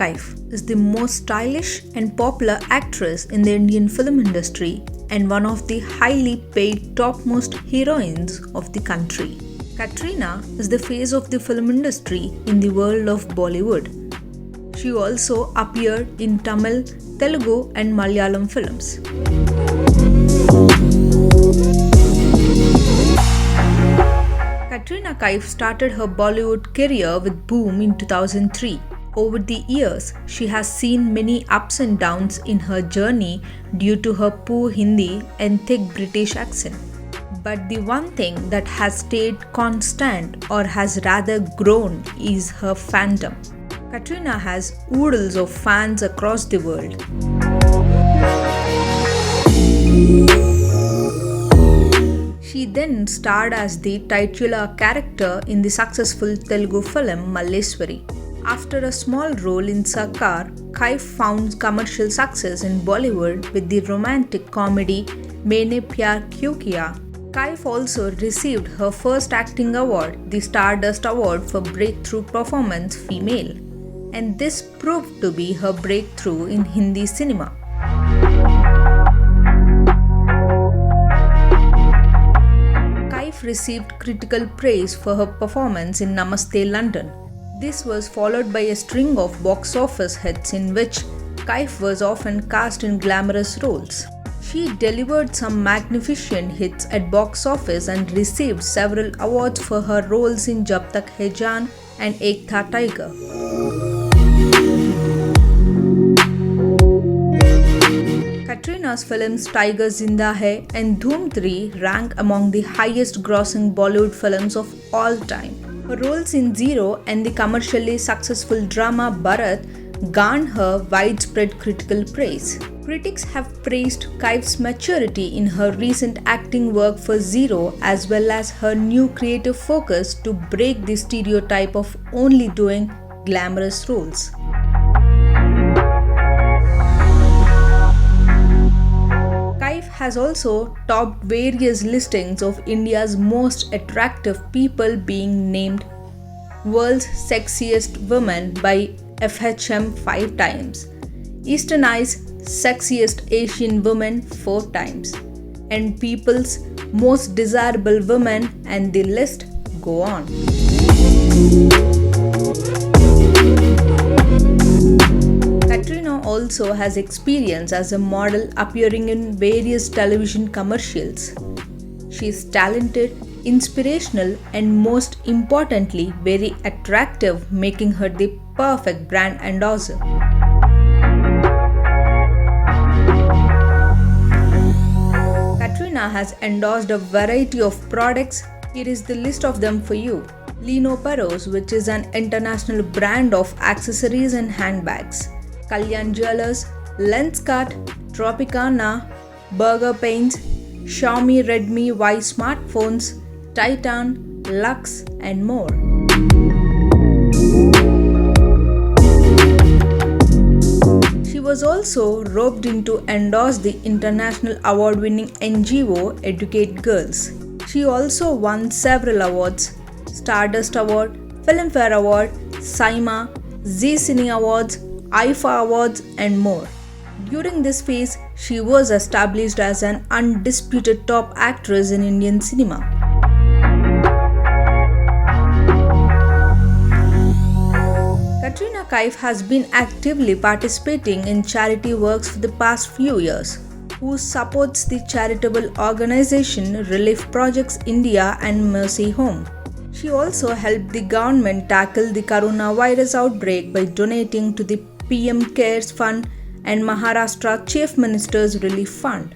Kaif is the most stylish and popular actress in the Indian film industry and one of the highly paid topmost heroines of the country. Katrina is the face of the film industry in the world of Bollywood. She also appeared in Tamil, Telugu and Malayalam films. Katrina Kaif started her Bollywood career with Boom in 2003. Over the years, she has seen many ups and downs in her journey due to her poor Hindi and thick British accent. But the one thing that has stayed constant or has rather grown is her fandom. Katrina has oodles of fans across the world. She then starred as the titular character in the successful Telugu film Malleswari. After a small role in Sarkar, Kaif found commercial success in Bollywood with the romantic comedy Maine Pyar Kyun Kiya. Kaif also received her first acting award, the Stardust Award for Breakthrough Performance Female, and this proved to be her breakthrough in Hindi cinema. Kaif received critical praise for her performance in Namaste London. This was followed by a string of box office hits in which Kaif was often cast in glamorous roles. She delivered some magnificent hits at box office and received several awards for her roles in Jab Tak Hai Jaan and Ek Tha Tiger. Katrina's films Tiger Zinda Hai and Dhoom 3 rank among the highest grossing Bollywood films of all time. Her roles in Zero and the commercially successful drama Bharat garnered her widespread critical praise. Critics have praised Kaif's maturity in her recent acting work for Zero as well as her new creative focus to break the stereotype of only doing glamorous roles. Kaif has also topped various listings of India's most attractive people, being named World's Sexiest Woman by FHM 5 times, Eastern Eye's Sexiest Asian Woman 4 times, and People's Most Desirable Woman, and the list go on. Katrina also has experience as a model appearing in various television commercials. She is talented, inspirational, and most importantly, very attractive, making her the perfect brand endorser. Katrina has endorsed a variety of products. Here is the list of them for you. Lino Perros, which is an international brand of accessories and handbags. Kalyan Jewelers, Lenskart, Tropicana, Burger Paints, Xiaomi Redmi Y smartphones, Titan, Lux, and more. She was also roped in to endorse the international award-winning NGO Educate Girls. She also won several awards: Stardust Award, Filmfare Award, SIMA, Zee Cine Awards, IFA Awards, and more. During this phase, she was established as an undisputed top actress in Indian cinema. Katrina Kaif has been actively participating in charity works for the past few years, who supports the charitable organization Relief Projects India and Mercy Home. She also helped the government tackle the coronavirus outbreak by donating to the PM Cares Fund and Maharashtra Chief Minister's Relief Fund.